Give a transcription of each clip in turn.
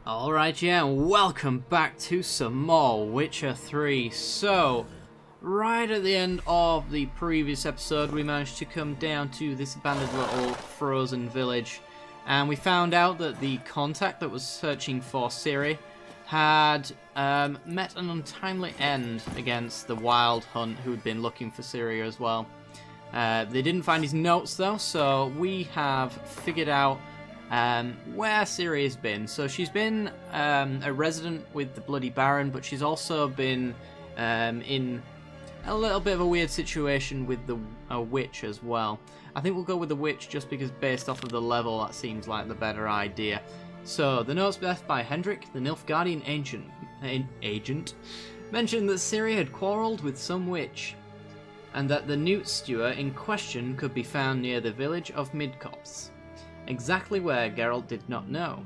Alright, yeah, and welcome back to some more Witcher 3. So, right at the end of the previous episode, we managed to come down to this abandoned little frozen village, and we found out that the contact that was searching for Ciri had met an untimely end against the Wild Hunt who'd been looking for Ciri as well. They didn't find his notes though, so we have figured out where Ciri has been. So she's been a resident with the Bloody Baron, but she's also been in a little bit of a weird situation with a witch as well. I think we'll go with the witch just because based off of the level that seems like the better idea. So the notes left by Hendrik, the Nilfgaardian agent, mentioned that Ciri had quarrelled with some witch, and that the newt stewer in question could be found near the village of Midcopse. Exactly where Geralt did not know,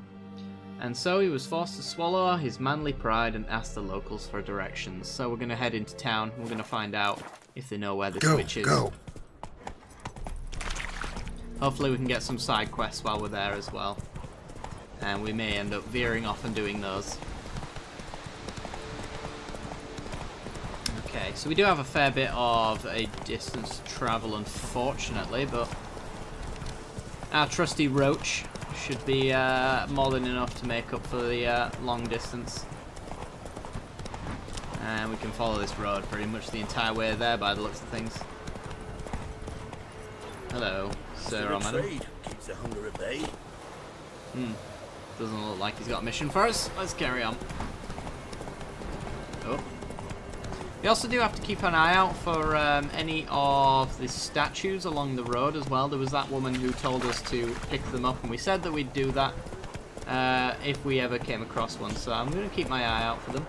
and so he was forced to swallow his manly pride and ask the locals for directions. So we're going to head into town, we're going to find out if they know where this witch is. Hopefully we can get some side quests while we're there as well, and we may end up veering off and doing those. Okay, so we do have a fair bit of a distance to travel unfortunately, but our trusty roach should be more than enough to make up for the long distance. And we can follow this road pretty much the entire way there by the looks of things. Hello, sir or madam. Keeps the hunger at bay. Doesn't look like he's got a mission for us. Let's carry on. Oh. We also do have to keep an eye out for any of the statues along the road as well. There was that woman who told us to pick them up, and we said that we'd do that if we ever came across one. So I'm going to keep my eye out for them.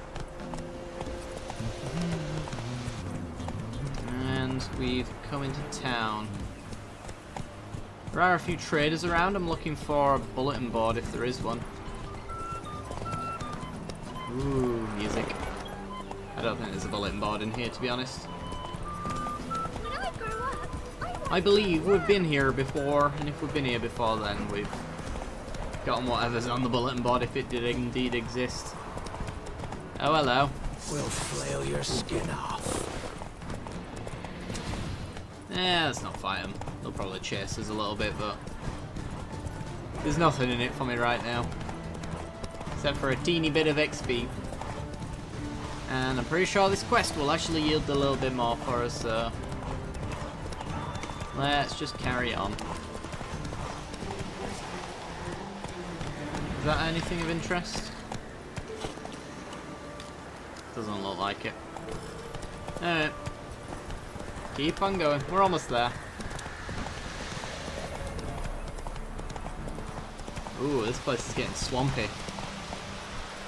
And we've come into town. There are a few traders around. I'm looking for a bulletin board if there is one. Ooh, music. I don't think there's a bulletin board in here, to be honest. When I grow up, I believe we've been here before, and if we've been here before, then we've gotten whatever's on the bulletin board, if it did indeed exist. Oh, hello. We'll flail your skin off. Let's not fight them. They'll probably chase us a little bit, but there's nothing in it for me right now. Except for a teeny bit of XP. And I'm pretty sure this quest will actually yield a little bit more for us, so let's just carry on. Is that anything of interest? Doesn't look like it. Alright. Keep on going. We're almost there. Ooh, this place is getting swampy.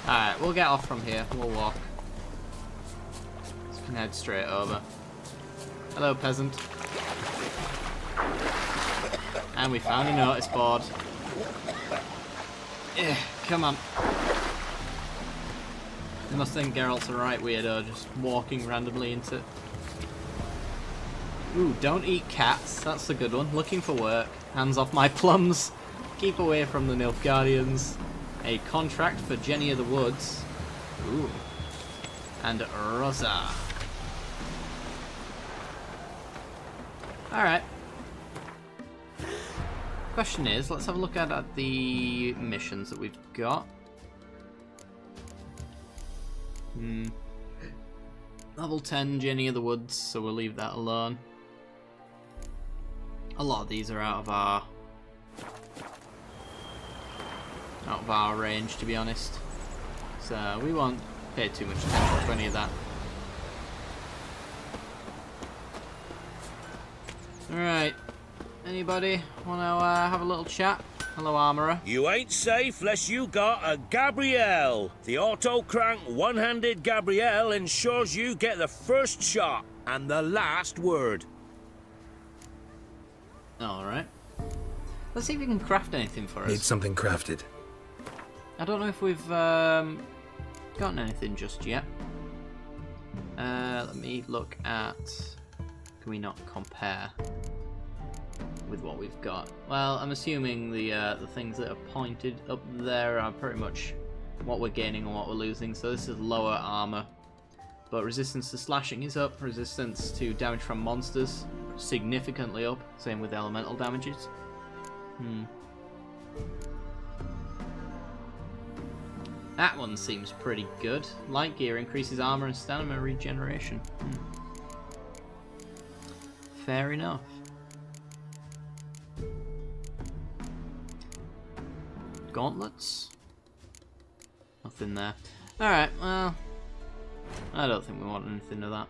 Alright, we'll get off from here. We'll walk. Can head straight over. Hello, peasant. And we found a notice board. Come on. You must think Geralt's a right weirdo, just walking randomly into... Ooh, don't eat cats. That's a good one. Looking for work. Hands off my plums. Keep away from the Nilfgaardians. A contract for Jenny of the Woods. Ooh. And Rosa. Alright. Question is, let's have a look at the missions that we've got. Level 10, Jenny of the Woods, so we'll leave that alone. A lot of these are out of our range, to be honest. So we won't pay too much attention to any of that. Alright, anybody want to have a little chat? Hello, Armourer. You ain't safe unless you got a Gabrielle. The auto-crank one-handed Gabrielle ensures you get the first shot and the last word. Alright. Let's see if we can craft anything for us. Need something crafted. I don't know if we've gotten anything just yet. Let me look at... Can we not compare with what we've got? Well, I'm assuming the things that are pointed up there are pretty much what we're gaining and what we're losing. So this is lower armor, but resistance to slashing is up. Resistance to damage from monsters significantly up. Same with elemental damages. That one seems pretty good. Light gear increases armor and stamina regeneration. Fair enough. Gauntlets? Nothing there. Alright, well, I don't think we want anything of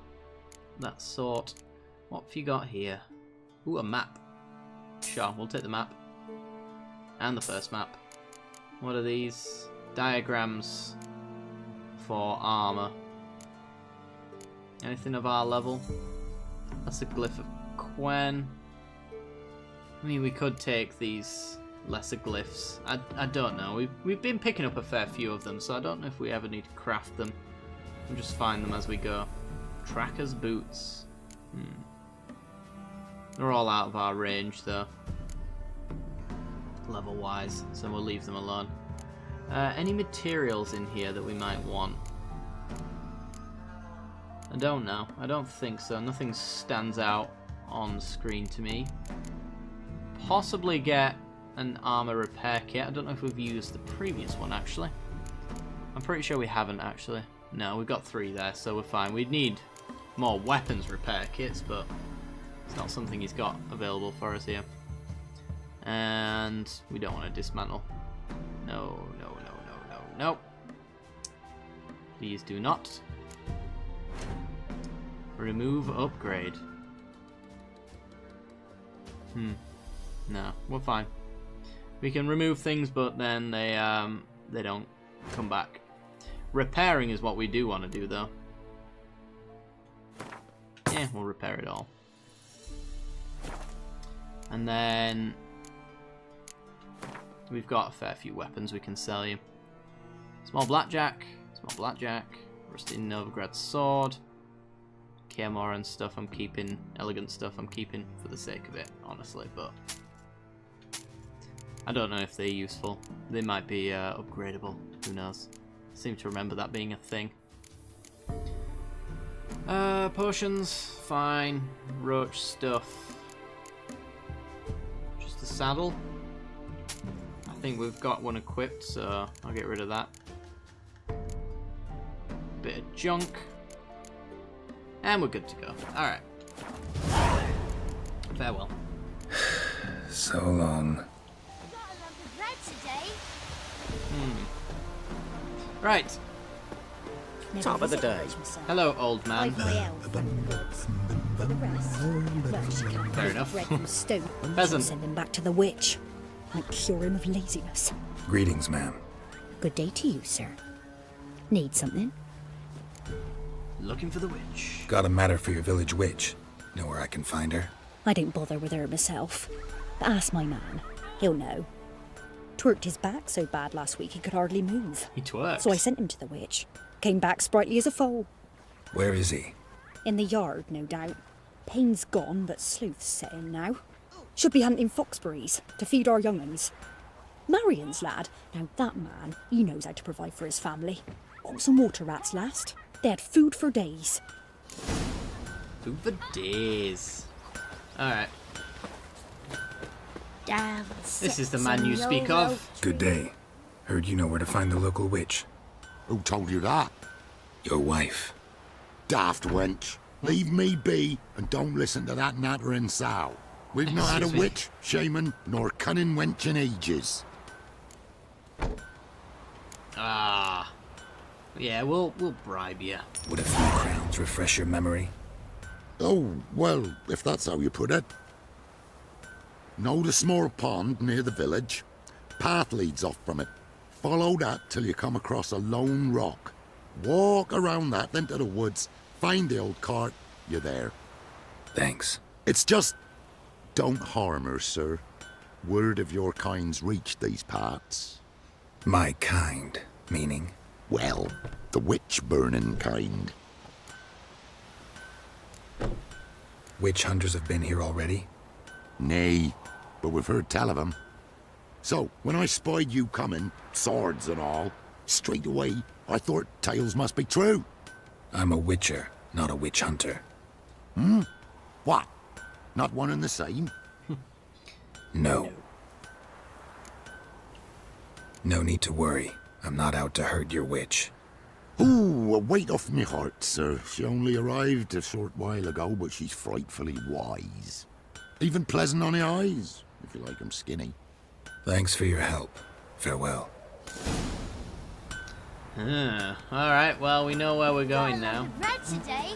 that sort. What have you got here? Ooh, a map. Sure, we'll take the map. And the first map. What are these? Diagrams for armor. Anything of our level? That's a glyph of Quen. I mean, we could take these lesser glyphs. I don't know. We've been picking up a fair few of them, so I don't know if we ever need to craft them. We'll just find them as we go. Tracker's boots. They're all out of our range, though. Level-wise, so we'll leave them alone. Any materials in here that we might want? I don't know. I don't think so. Nothing stands out on screen to me. Possibly get an armor repair kit. I don't know if we've used the previous one, actually. I'm pretty sure we haven't, actually. No, we've got 3 there, so we're fine. We'd need more weapons repair kits, but it's not something he's got available for us here. And we don't want to dismantle. No. Please do not. Remove upgrade. No, we're fine. We can remove things, but then they don't come back. Repairing is what we do want to do, though. Yeah, we'll repair it all. And then we've got a fair few weapons we can sell you. Small blackjack, rusty Novigrad sword, Claymore and stuff I'm keeping, elegant stuff I'm keeping for the sake of it, honestly, but I don't know if they're useful. They might be upgradable, who knows. I seem to remember that being a thing. Potions, fine. Roach stuff. Just a saddle. I think we've got one equipped, so I'll get rid of that. Bit of junk. And we're good to go. Alright. Farewell. So long. Got a lump of bread today. Right. Top of the day. Hello, old man. I've my elf and the goods. For the rest, well, she can't Fair eat enough. bread from stone. Peasant. Send him back to the witch. Might cure him of laziness. Greetings, ma'am. Good day to you, sir. Need something? Looking for the witch. Got a matter for your village witch. Know where I can find her? I don't bother with her myself. But ask my man. He'll know. Twerked his back so bad last week he could hardly move. He twerks. So I sent him to the witch. Came back sprightly as a foal. Where is he? In the yard, no doubt. Pain's gone, but sleuth's set in now. Should be hunting foxberries to feed our young'uns. Marion's lad. Now that man, he knows how to provide for his family. Got some water rats last. They had food for days. Food for days. Alright. Damn. This is the man you speak of. Good day. Heard you know where to find the local witch. Who told you that? Your wife. Daft wench. Leave me be and don't listen to that nattering sow. We've not had a Excuse me. witch, shaman, nor cunning wench in ages. Ah. Yeah, we'll bribe you. Would a few crowns refresh your memory? Oh, well, if that's how you put it. Know the small pond near the village? Path leads off from it. Follow that till you come across a lone rock. Walk around that, then to the woods. Find the old cart. You're there. Thanks. It's just... don't harm her, sir. Word of your kind's reached these parts. My kind, meaning? Well, the witch-burning kind. Witch hunters have been here already? Nay, but we've heard tell of 'em. So, when I spied you coming, swords and all, Straight away, I thought tales must be true. I'm a witcher, not a witch hunter. What? Not one and the same? No. No need to worry. I'm not out to hurt your witch. Ooh, a weight off me heart, sir. She only arrived a short while ago, but she's frightfully wise. Even pleasant on the eyes, if you like 'em skinny. Thanks for your help. Farewell. Alright, well, we know where we're going now. Red today.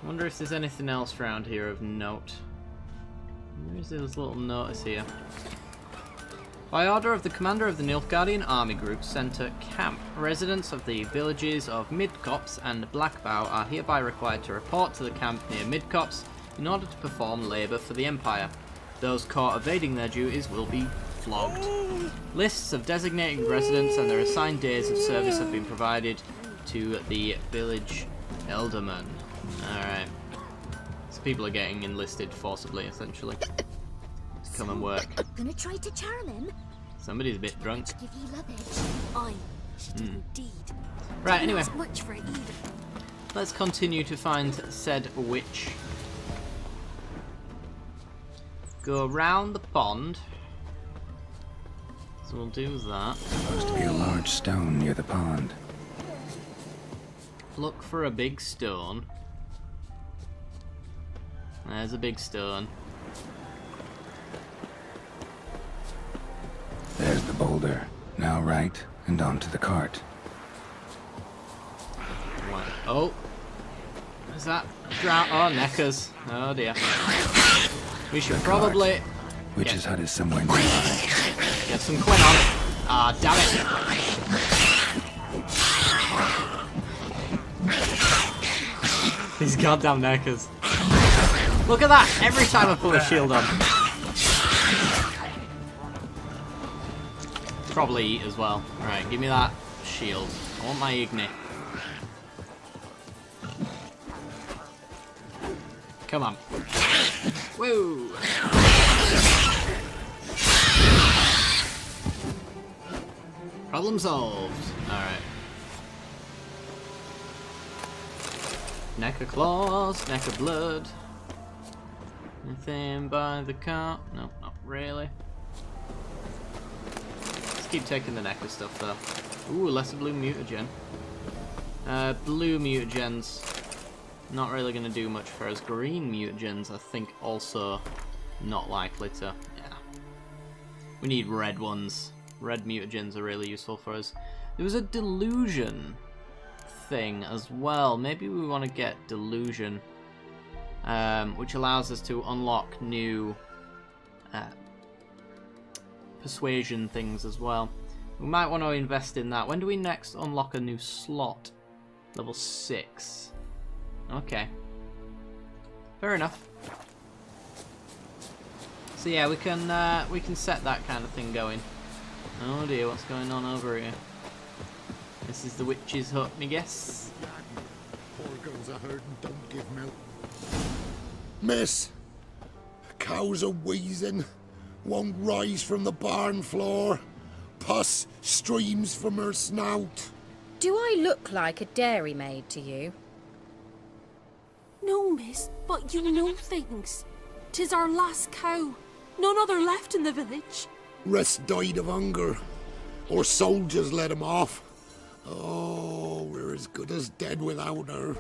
Wonder if there's anything else around here of note. Where's this little notice here? By order of the commander of the Nilfgaardian army group Centre Camp, residents of the villages of Midcopse and Blackbow are hereby required to report to the camp near Midcopse in order to perform labour for the Empire. Those caught evading their duties will be flogged. Lists of designated residents and their assigned days of service have been provided to the village eldermen. Alright. So people are getting enlisted forcibly, essentially. To come and work. Gonna try to charm him. Somebody's a bit drunk. Give you lovage. I should indeed. Right, Don't anyway. ask much for it either. Let's continue to find said witch. Go around the pond. So we'll do that. Supposed to be a large stone near the pond. Look for a big stone. There's a big stone. There's the boulder. Now right, and onto the cart. What? Oh. Is that drown? Oh, neckers. Oh dear. We should probably Witch's hut is somewhere nearby. get some Quinn on. Ah, damn it. These goddamn neckers. Look at that! Every time I put a shield on. Probably eat as well. Right, give me that shield. I want my Igni. Come on. Woo! Problem solved. Alright. Neck of claws, neck of blood. Anything by the cart? No, not really. Let's keep taking the neck of stuff though. Ooh, lesser blue mutagen. Blue mutagens. Not really going to do much for us. Green mutagens, I think, also not likely to. Yeah. We need red ones. Red mutagens are really useful for us. There was a delusion thing as well. Maybe we want to get delusion, which allows us to unlock new persuasion things as well. We might want to invest in that. When do we next unlock a new slot? Level 6. Okay. Fair enough. So yeah, we can set that kind of thing going. Oh dear, what's going on over here? This is the witch's hut, me guess. Poor girls are hurt and don't give milk. Miss, cows are wheezing, won't rise from the barn floor. Pus streams from her snout. Do I look like a dairymaid to you? No, miss, but you know things. 'Tis our last cow. None other left in the village. Rest died of hunger, or soldiers let him off. Oh, we're as good as dead without her.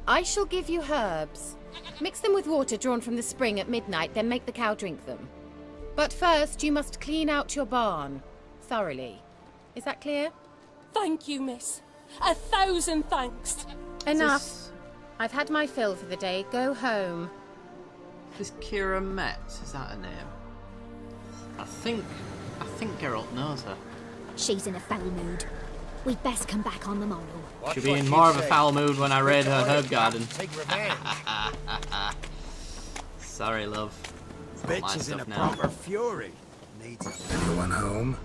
I shall give you herbs. Mix them with water drawn from the spring at midnight, then make the cow drink them. But first, you must clean out your barn. Thoroughly. Is that clear? Thank you, miss. 1,000 thanks. Enough. I've had my fill for the day. Go home. Is Kira Metz? Is that her name? I think Geralt knows her. She's in a foul mood. We'd best come back on the morrow. She'll be in more of a foul mood when I raid her herb garden. Take revenge. Sorry, love. It's not my Bitch is in a stuff now. proper fury. Needs a Anyone home?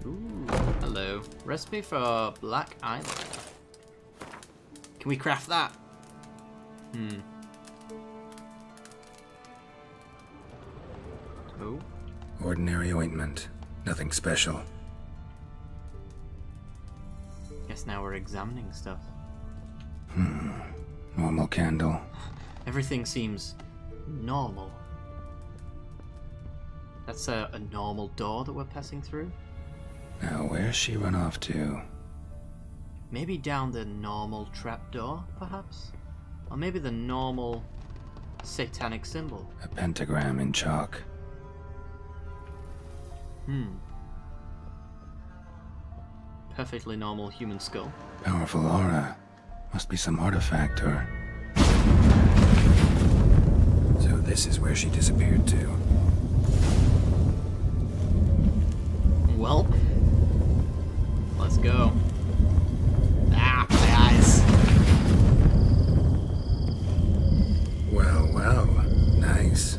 Ooh, hello. Recipe for Black Island. Can we craft that? Oh. Ordinary ointment. Nothing special. Guess now we're examining stuff. Normal candle. Everything seems normal. That's a normal door that we're passing through? Now, where's she run off to? Maybe down the normal trapdoor, perhaps? Or maybe the normal satanic symbol. A pentagram in chalk. Perfectly normal human skull. Powerful aura. Must be some artifact or... So this is where she disappeared to. Well, let's go. Ah, my eyes. Well, well. Nice.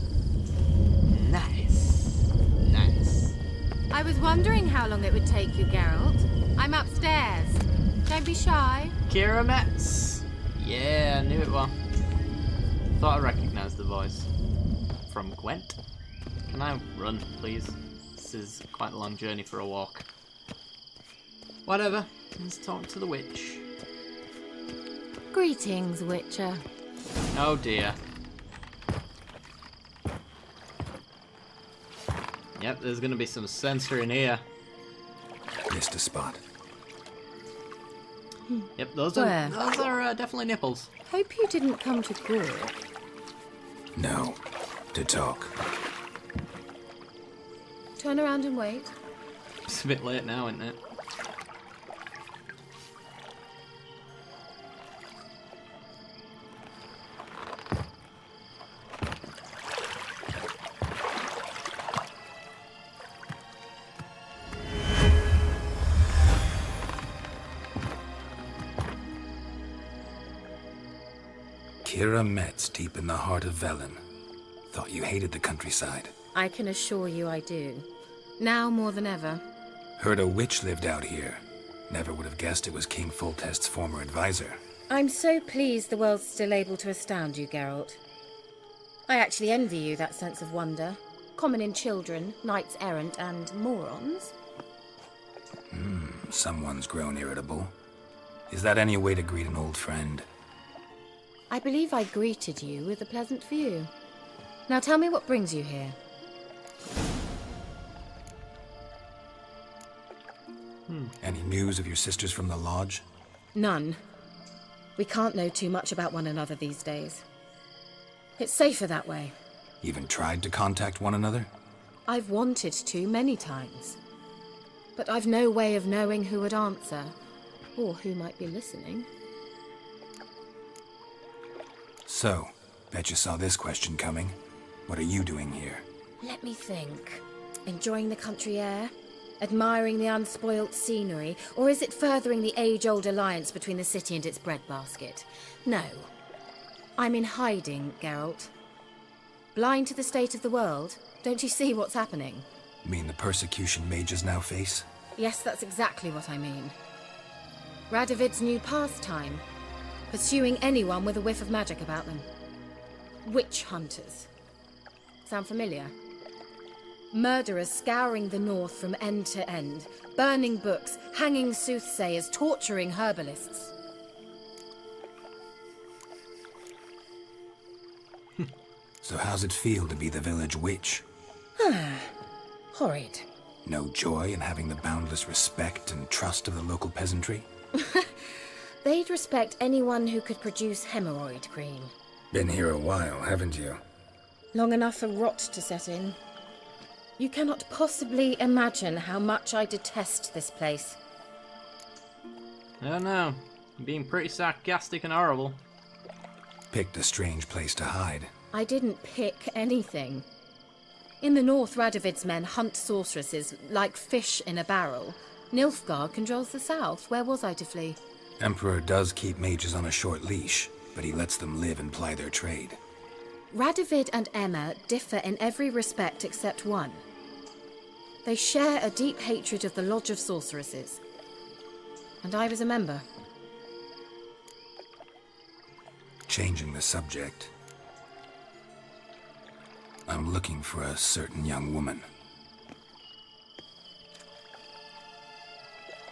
Nice. Nice. I was wondering how long it would take you, Geralt. I'm upstairs. Don't be shy. Kira Metz. Yeah, I knew it was. Thought I recognized the voice. From Gwent. Can I run, please? This is quite a long journey for a walk. Whatever. Let's talk to the witch. Greetings, Witcher. Oh dear. Yep, there's gonna be some censoring here. Missed a spot. Yep, those Where? are definitely nipples. Hope you didn't come to Gork. No. To talk. Turn around and wait. It's a bit late now, isn't it? Kira Metz, deep in the heart of Velen. Thought you hated the countryside. I can assure you I do. Now more than ever. Heard a witch lived out here. Never would have guessed it was King Foltest's former advisor. I'm so pleased the world's still able to astound you, Geralt. I actually envy you that sense of wonder. Common in children, knights errant, and morons. Someone's grown irritable. Is that any way to greet an old friend? I believe I greeted you with a pleasant view. Now tell me what brings you here. Any news of your sisters from the lodge? None. We can't know too much about one another these days. It's safer that way. Even tried to contact one another? I've wanted to many times. But I've no way of knowing who would answer, or who might be listening. So, bet you saw this question coming. What are you doing here? Let me think. Enjoying the country air? Admiring the unspoilt scenery? Or is it furthering the age-old alliance between the city and its breadbasket? No. I'm in hiding, Geralt. Blind to the state of the world? Don't you see what's happening? Mean the persecution mages now face? Yes, that's exactly what I mean. Radovid's new pastime. Pursuing anyone with a whiff of magic about them. Witch hunters. Sound familiar? Murderers scouring the north from end to end, burning books, hanging soothsayers, torturing herbalists. So how's it feel to be the village witch? Horrid. No joy in having the boundless respect and trust of the local peasantry? They'd respect anyone who could produce hemorrhoid cream. Been here a while, haven't you? Long enough for rot to set in. You cannot possibly imagine how much I detest this place. I don't know. You're being pretty sarcastic and horrible. Picked a strange place to hide. I didn't pick anything. In the north, Radovid's men hunt sorceresses like fish in a barrel. Nilfgaard controls the south. Where was I to flee? Emperor does keep mages on a short leash, but he lets them live and ply their trade. Radovid and Emma differ in every respect except one. They share a deep hatred of the Lodge of Sorceresses. And I was a member. Changing the subject. I'm looking for a certain young woman.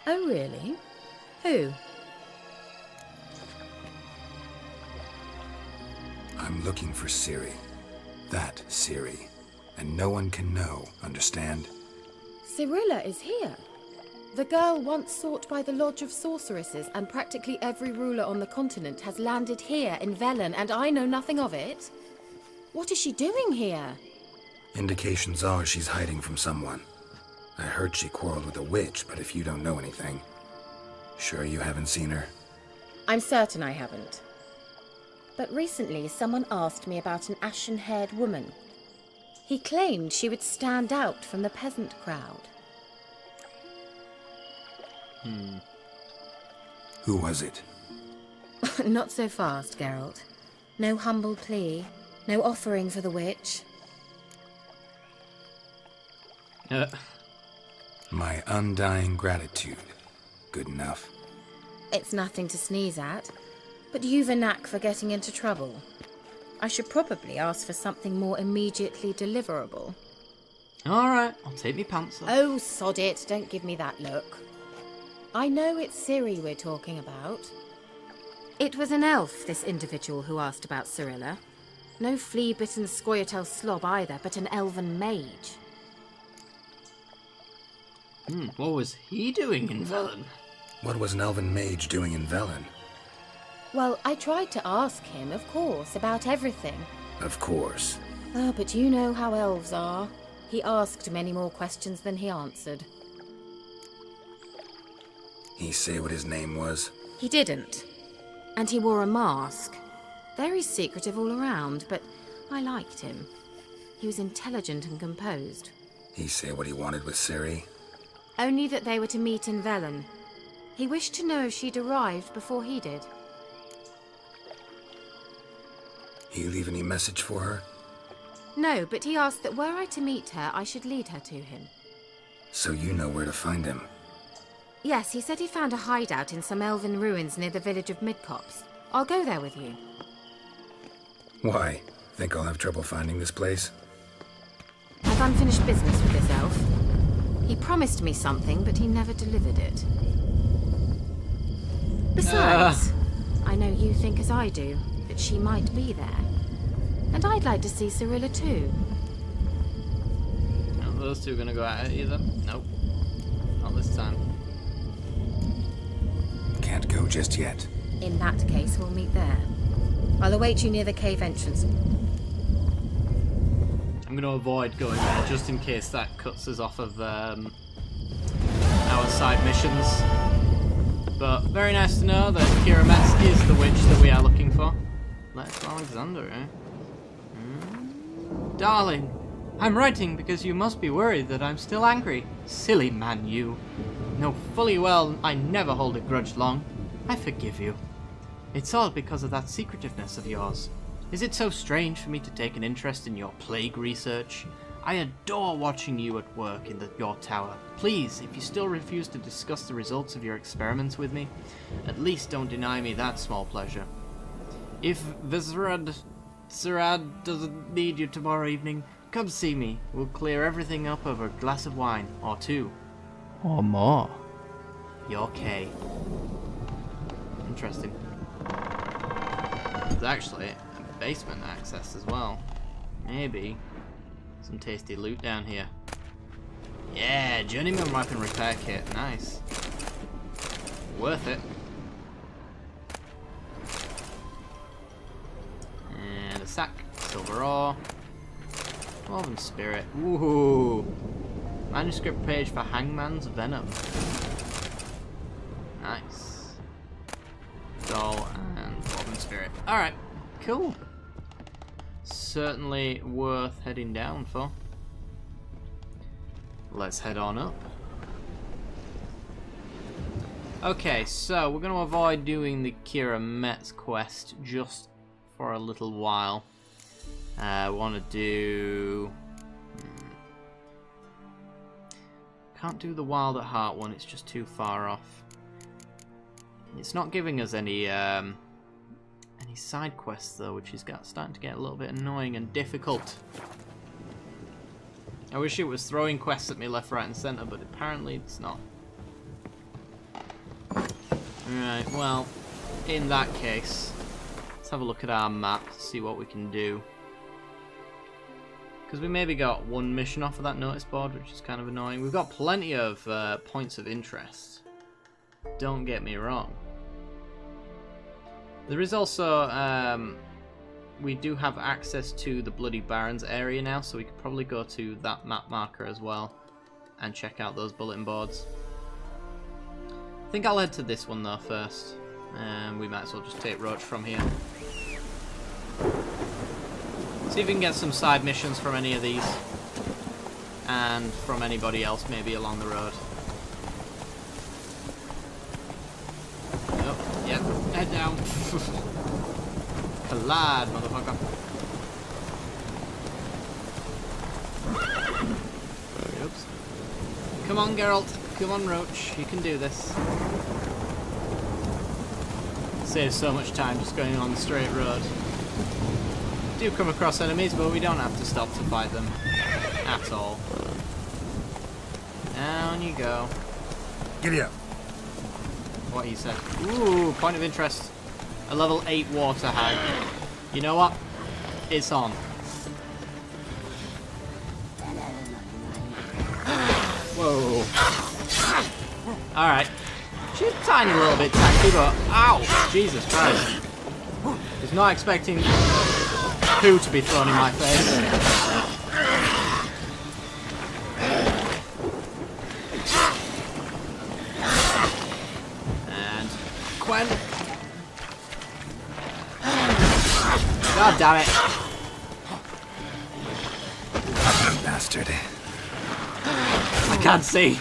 Oh, really? Who? I'm looking for Ciri. That Ciri. And no one can know, understand? Cirilla is here. The girl once sought by the Lodge of Sorceresses, and practically every ruler on the continent has landed here in Velen, and I know nothing of it. What is she doing here? Indications are she's hiding from someone. I heard she quarreled with a witch, but if you don't know anything... Sure you haven't seen her? I'm certain I haven't. But recently someone asked me about an ashen-haired woman. He claimed she would stand out from the peasant crowd. Who was it? Not so fast, Geralt. No humble plea, no offering for the witch. My undying gratitude. Good enough. It's nothing to sneeze at, but you've a knack for getting into trouble. I should probably ask for something more immediately deliverable. Alright, I'll take me pants off. Oh, sod it, don't give me that look. I know it's Ciri we're talking about. It was an elf, this individual who asked about Cirilla. No flea-bitten Scoia'tael slob either, but an elven mage. What was he doing in Velen? What was an elven mage doing in Velen? Well, I tried to ask him, of course, about everything. Of course. Oh, but you know how elves are. He asked many more questions than he answered. He say what his name was? He didn't. And he wore a mask. Very secretive all around, but I liked him. He was intelligent and composed. He say what he wanted with Ciri? Only that they were to meet in Velen. He wished to know if she'd arrived before he did. He leave any message for her? No, but he asked that were I to meet her, I should lead her to him. So you know where to find him? Yes, he said he found a hideout in some elven ruins near the village of Midcopse. I'll go there with you. Why? Think I'll have trouble finding this place? I've unfinished business with this elf. He promised me something, but he never delivered it. Besides, I know you think as I do, that she might be there. And I'd like to see Cirilla too. Are those two gonna go at it either? Nope. Not this time. Can't go just yet. In that case, we'll meet there. I'll await you near the cave entrance. I'm going to avoid going there just in case that cuts us off of our side missions. But very nice to know that Kira Metz is the witch that we are looking for. Let's Alexander, eh? Darling, I'm writing because you must be worried that I'm still angry. Silly man, you. Know fully well I never hold a grudge long. I forgive you. It's all because of that secretiveness of yours. Is it so strange for me to take an interest in your plague research? I adore watching you at work in your tower. Please, if you still refuse to discuss the results of your experiments with me, at least don't deny me that small pleasure. If Vizrad doesn't need you tomorrow evening, come see me. We'll clear everything up over a glass of wine, or two. Or more. Your K. Interesting. There's actually a basement access as well. Maybe some tasty loot down here. Yeah, journeyman weapon repair kit. Nice. Worth it. And a sack. Silver ore. Dwarven spirit. Ooh. Manuscript page for Hangman's Venom. Nice. Doll and Dwarven spirit. Alright, cool. Certainly worth heading down for. Let's head on up. Okay, so we're going to avoid doing the Kira Metz quest just for a little while. I want to do... Can't do the Wild at Heart one, it's just too far off. It's not giving us any side quests though, which is starting to get a little bit annoying and difficult. I wish it was throwing quests at me left, right and centre, but apparently it's not. Right, well, in that case, let's have a look at our map, see what we can do. Because we maybe got one mission off of that notice board, which is kind of annoying. We've got plenty of points of interest. Don't get me wrong. There is also, we do have access to the Bloody Barons area now, so we could probably go to that map marker as well and check out those bulletin boards. I think I'll head to this one though first, and we might as well just take Roach from here. See if we can get some side missions from any of these, and from anybody else maybe along the road. Oh, yep, head down. Collide, motherfucker. Oops. Come on, Geralt. Come on, Roach. You can do this. Saves so much time just going on the straight road. Do come across enemies, but we don't have to stop to fight them at all. Down you go. Giddy up. What he said. Ooh, point of interest. A level 8 water hag. You know what? It's on. Whoa. Alright. She's a tiny little bit tanky, but ow! Jesus Christ. Was not expecting poo to be thrown in my face. And Quen. God damn it. Bastard. I can't see.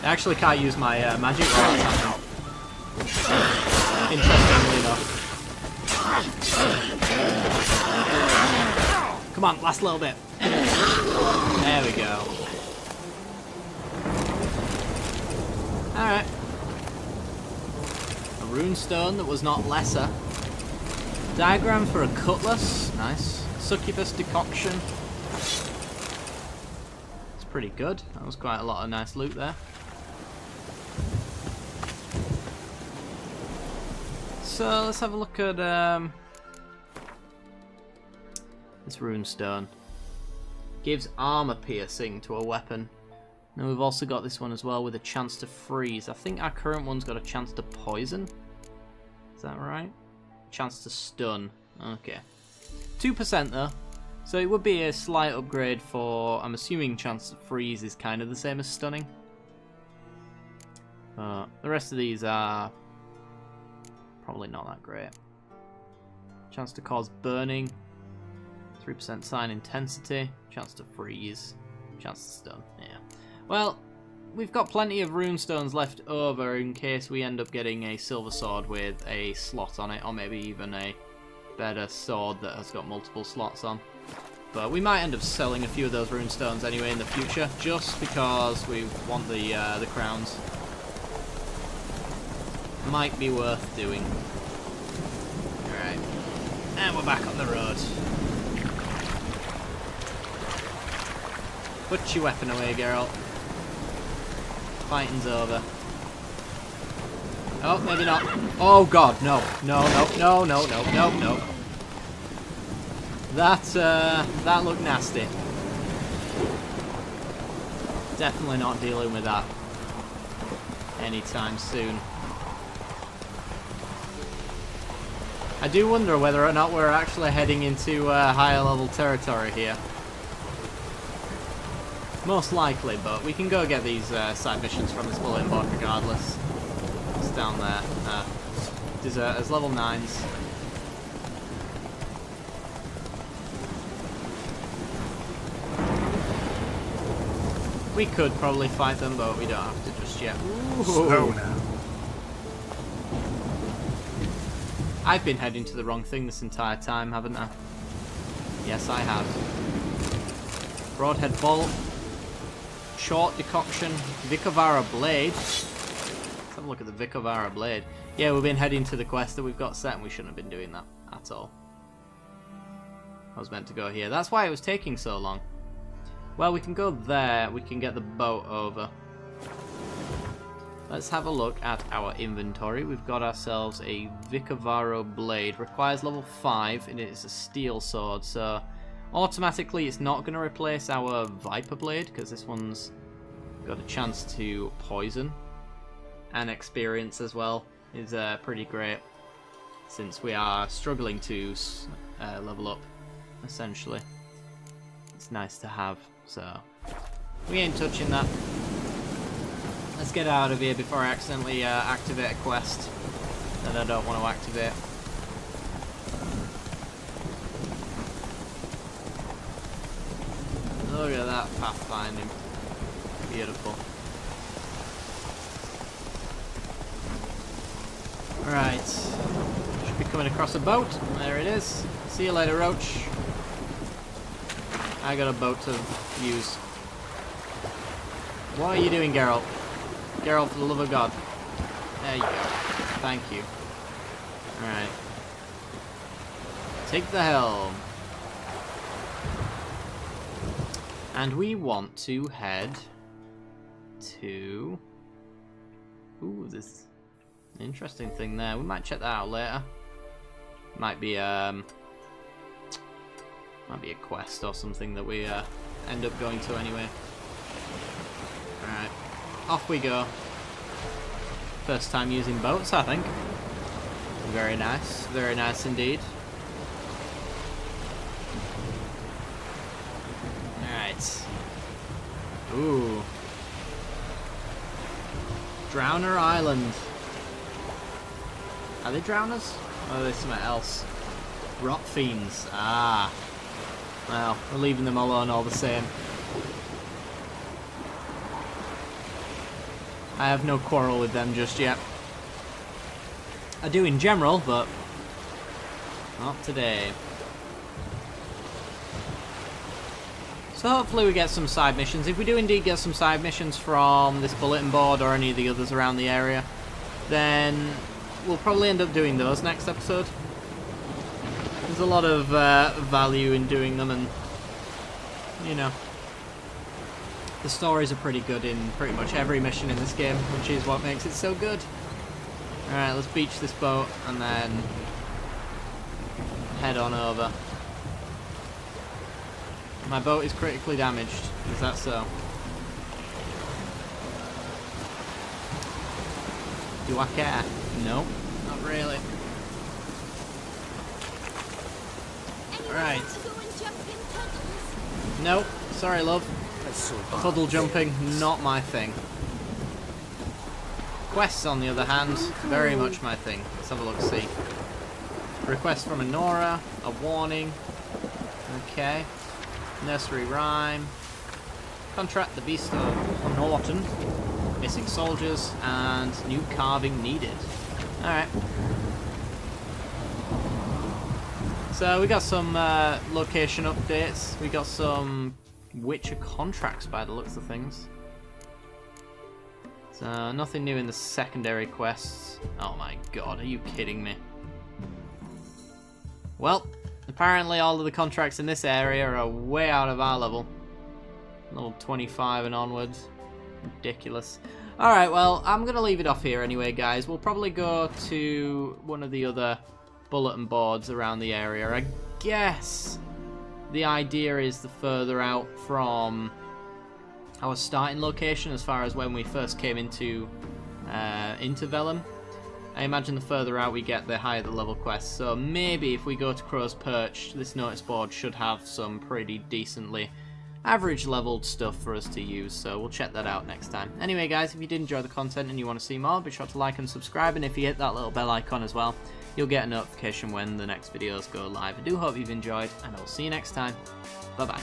I actually can't use my magic while it's happening. Interestingly enough. Come on, last little bit. There we go. Alright. A rune stone that was not lesser. Diagram for a cutlass. Nice. Succubus decoction. It's pretty good. That was quite a lot of nice loot there. So let's have a look at this runestone. Gives armor piercing to a weapon. Now we've also got this one as well with a chance to freeze. I think our current one's got a chance to poison. Is that right? Chance to stun. Okay. 2% though. So it would be a slight upgrade for, I'm assuming chance to freeze is kind of the same as stunning. The rest of these are probably not that great. Chance to cause burning. 3% sign intensity. Chance to freeze. Chance to stun. Yeah. Well, we've got plenty of runestones left over in case we end up getting a silver sword with a slot on it, or maybe even a better sword that has got multiple slots on. But we might end up selling a few of those runestones anyway in the future, just because we want the crowns. Might be worth doing. Alright. And we're back on the road. Put your weapon away, Geralt. Fighting's over. Oh, maybe not. Oh god, no. No, no, no, no, no, no, no. That looked nasty. Definitely not dealing with that anytime soon. I do wonder whether or not we're actually heading into higher level territory here. Most likely, but we can go get these side missions from this bulletin board regardless. It's down there. Deserters, level 9s. We could probably fight them, but we don't have to just yet. Ooh. Slow now. I've been heading to the wrong thing this entire time, haven't I? Yes, I have. Broadhead bolt. Short decoction. Vicovara blade. Let's have a look at the Vicovara blade. Yeah, we've been heading to the quest that we've got set, and we shouldn't have been doing that at all. I was meant to go here. That's why it was taking so long. Well, we can go there. We can get the boat over. let's have a look at our inventory. We've got ourselves a Vicavaro blade. Requires level 5 and it is a steel sword, so automatically it's not going to replace our Viper blade because this one's got a chance to poison, and experience as well is pretty great since we are struggling to level up essentially. It's nice to have, so we ain't touching that. Let's get out of here before I accidentally activate a quest that I don't want to activate. Look at that pathfinding. Beautiful. Right. Should be coming across a boat. There it is. See you later, Roach. I got a boat to use. What are you doing, Geralt? Geralt, for the love of God. There you go. Thank you. Alright. Take the helm. And we want to head to... Ooh, there's an interesting thing there. We might check that out later. Might be a quest or something that we end up going to anyway. Alright. Off we go. First time using boats, I think. Very nice. Very nice indeed. Alright. Ooh. Drowner Island. Are they drowners? Or are they something else? Rot fiends. Ah. Well, we're leaving them alone all the same. I have no quarrel with them just yet. I do in general, but not today. So hopefully we get some side missions. If we do indeed get some side missions from this bulletin board or any of the others around the area, then we'll probably end up doing those next episode. There's a lot of value in doing them, and you know, the stories are pretty good in pretty much every mission in this game, which is what makes it so good. Alright, let's beach this boat and then head on over. My boat is critically damaged. Is that so? Do I care? No, not really. Right. Nope. Sorry, love. Puddle jumping, not my thing. Quests, on the other hand, very much my thing. Let's have a look, see. Request from Honora, a warning. Okay. Nursery rhyme. Contract the Beast of Norton. Missing soldiers, and new carving needed. Alright. So we got some location updates. We got some Witcher contracts by the looks of things. So nothing new in the secondary quests. Oh my god, are you kidding me? Well, apparently all of the contracts in this area are way out of our level. Level 25 and onwards. Ridiculous. Alright, well, I'm going to leave it off here anyway, guys. We'll probably go to one of the other bulletin boards around the area. I guess the idea is the further out from our starting location as far as when we first came into Vellum. I imagine the further out we get, the higher the level quests. So maybe if we go to Crow's Perch, this notice board should have some pretty decently average leveled stuff for us to use, so we'll check that out next time. Anyway guys, if you did enjoy the content and you want to see more, be sure to like and subscribe, and if you hit that little bell icon as well, you'll get a notification when the next videos go live. I do hope you've enjoyed, and I will see you next time. Bye bye.